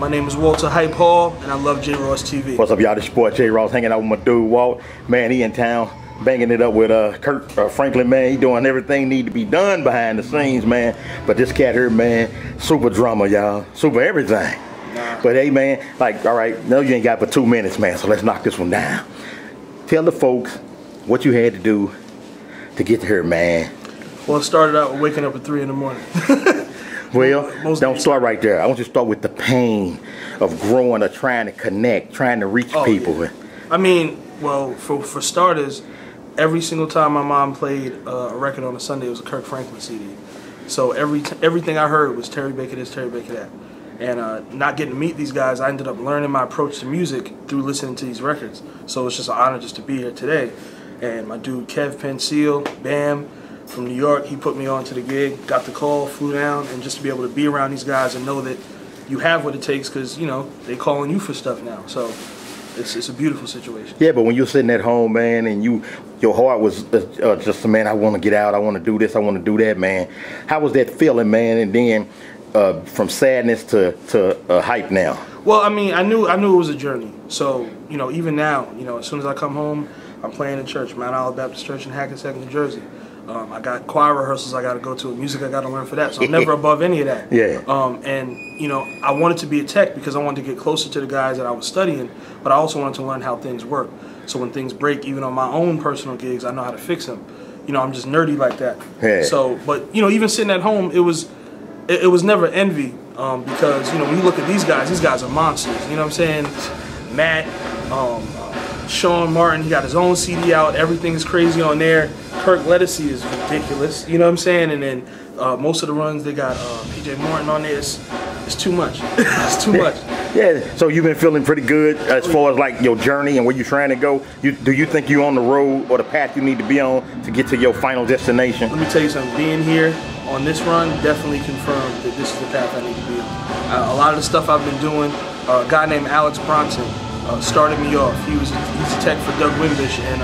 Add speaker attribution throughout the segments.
Speaker 1: My name is Walter Hype Hall, and I love J Ross TV.
Speaker 2: What's up, y'all? This your boy J Ross, hanging out with my dude Walt. Man, he in town, banging it up with Kurt Franklin, man. He doing everything need to be done behind the scenes, man. But this cat here, man, super drama, y'all. Super everything. Nah. But hey, man, like, all right, no, you ain't got but 2 minutes, man, so let's knock this one down. Tell the folks what you had to do to get here, man.
Speaker 1: Well, it started out with waking up at 3 in the morning.
Speaker 2: Well, don't start right there. I want you to start with the pain of growing or trying to connect, trying to reach people.
Speaker 1: Yeah. I mean, well, for starters, every single time my mom played a record on a Sunday, it was a Kirk Franklin CD. So everything I heard was Terry Baker this, Terry Baker that. And not getting to meet these guys, I ended up learning my approach to music through listening to these records. So it's just an honor just to be here today. And my dude Kev Pencil, Bam, from New York, he put me on to the gig, got the call, flew down, and just to be able to be around these guys and know that you have what it takes, because, you know, they calling you for stuff now. So it's a beautiful situation. Yeah,
Speaker 2: but when you're sitting at home, man, and your heart was just, man, I want to get out, I want to do this, I want to do that, man. How was that feeling, man? And then from sadness to hype now? Well,
Speaker 1: I mean, I knew it was a journey. So, you know, even now, you know, as soon as I come home, I'm playing in church, Mount Olive Baptist Church in Hackensack, New Jersey. I got choir rehearsals I got to go to, music I got to learn for that, so I'm never above any of that.
Speaker 2: Yeah.
Speaker 1: And, you know, I wanted to be a tech because I wanted to get closer to the guys that I was studying, but I also wanted to learn how things work. So when things break, even on my own personal gigs, I know how to fix them. You know, I'm just nerdy like that.
Speaker 2: Yeah.
Speaker 1: So, but, you know, even sitting at home, it was never envy because, you know, when you look at these guys are monsters. You know what I'm saying? Matt, Sean Martin, he got his own CD out. Everything is crazy on there. Kirk Lettucey is ridiculous. You know what I'm saying? And then most of the runs, they got PJ Morton on there. It's too much. It's too much.
Speaker 2: Yeah. So you've been feeling pretty good as far as like your journey and where you're trying to go. Do you think you're on the road or the path you need to be on to get to your final destination?
Speaker 1: Let me tell you something. Being here on this run definitely confirmed that this is the path I need to be on. A lot of the stuff I've been doing, a guy named Alex Bronson started me off. He's a tech for Doug Wimbish, and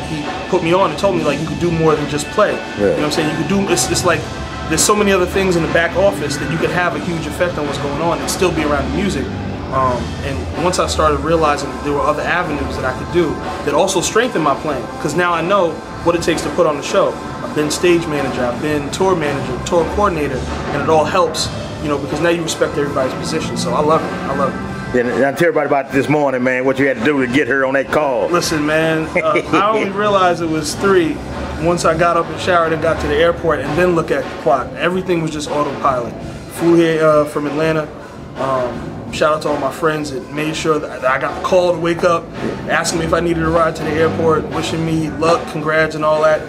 Speaker 1: he put me on and told me, like, you could do more than just play. Yeah. You know what I'm saying? You could do, it's like, there's so many other things in the back office that you could have a huge effect on what's going on and still be around the music. And once I started realizing that there were other avenues that I could do that also strengthened my playing, because now I know what it takes to put on the show. I've been stage manager, I've been tour manager, tour coordinator, and it all helps, you know, because now you respect everybody's position. So I love it. I love it.
Speaker 2: And tell everybody about this morning, man, what you had to do to get her on that call.
Speaker 1: Listen, man, I only realized it was 3 once I got up and showered and got to the airport and then look at the clock. Everything was just autopilot. Flew here from Atlanta. Shout out to all my friends that made sure that I got the call to wake up, asking me if I needed a ride to the airport, wishing me luck, congrats and all that.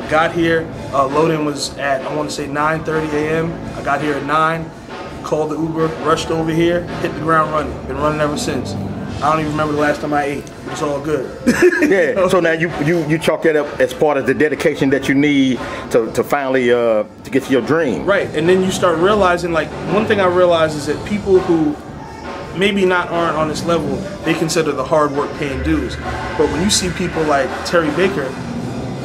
Speaker 1: Got here, load-in was at, I want to say 9:30 a.m. I got here at 9. Called the Uber, rushed over here, hit the ground running. Been running ever since. I don't even remember the last time I ate. It's all good.
Speaker 2: Yeah. So now you chalk that up as part of the dedication that you need to finally to get to your dream.
Speaker 1: Right. And then you start realizing, like, one thing I realized is that people who maybe aren't on this level, they consider the hard work paying dues. But when you see people like Terry Baker,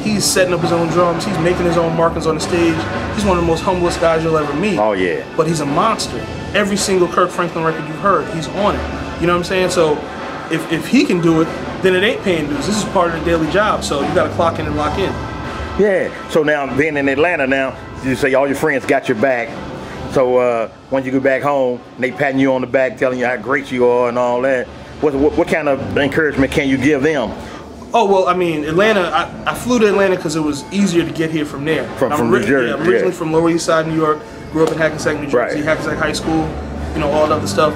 Speaker 1: he's setting up his own drums. He's making his own markings on the stage. He's one of the most humblest guys you'll ever meet.
Speaker 2: Oh, yeah.
Speaker 1: But he's a monster. Every single Kirk Franklin record you've heard, he's on it. You know what I'm saying? So if he can do it, then it ain't paying dues. This is part of the daily job. So you got to clock in and lock in.
Speaker 2: Yeah. So now being in Atlanta now, you say all your friends got your back. So once you go back home, they patting you on the back, telling you how great you are and all that. What kind of encouragement can you give them?
Speaker 1: Oh, well, I mean, Atlanta, I flew to Atlanta because it was easier to get here from there.
Speaker 2: From New Jersey.
Speaker 1: Yeah, I'm originally from Lower East Side, New York, grew up in Hackensack, New Jersey, right. Hackensack High School, you know, all that other stuff.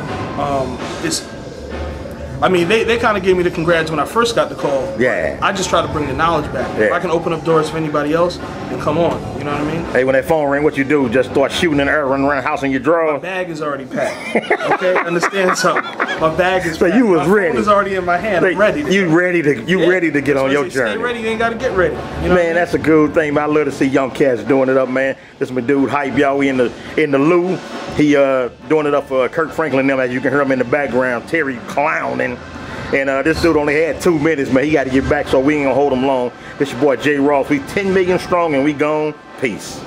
Speaker 1: I mean, they kind of gave me the congrats when I first got the call.
Speaker 2: Yeah.
Speaker 1: I just try to bring the knowledge back. Yeah. If I can open up doors for anybody else, then come on. You know what I mean?
Speaker 2: Hey, when that phone ring, what you do? Just start shooting in the air, running around the house in your drawer?
Speaker 1: My bag is already packed. Okay? Understand something. My bag is packed.
Speaker 2: So you was
Speaker 1: my
Speaker 2: ready.
Speaker 1: phone is already in my hand. I'm ready.
Speaker 2: You ready to get on your journey.
Speaker 1: Stay ready, you ain't got to get ready. You know
Speaker 2: man, that's a good thing, man. I love to see young cats doing it up, man. This is my dude Hype, y'all. We in the Lou. He doing it up for Kirk Franklin them, as you can hear him in the background. Terry clowning. And this dude only had 2 minutes, man. He got to get back, so we ain't gonna hold him long. This your boy J Ross. We 10 million strong and we gone. Peace.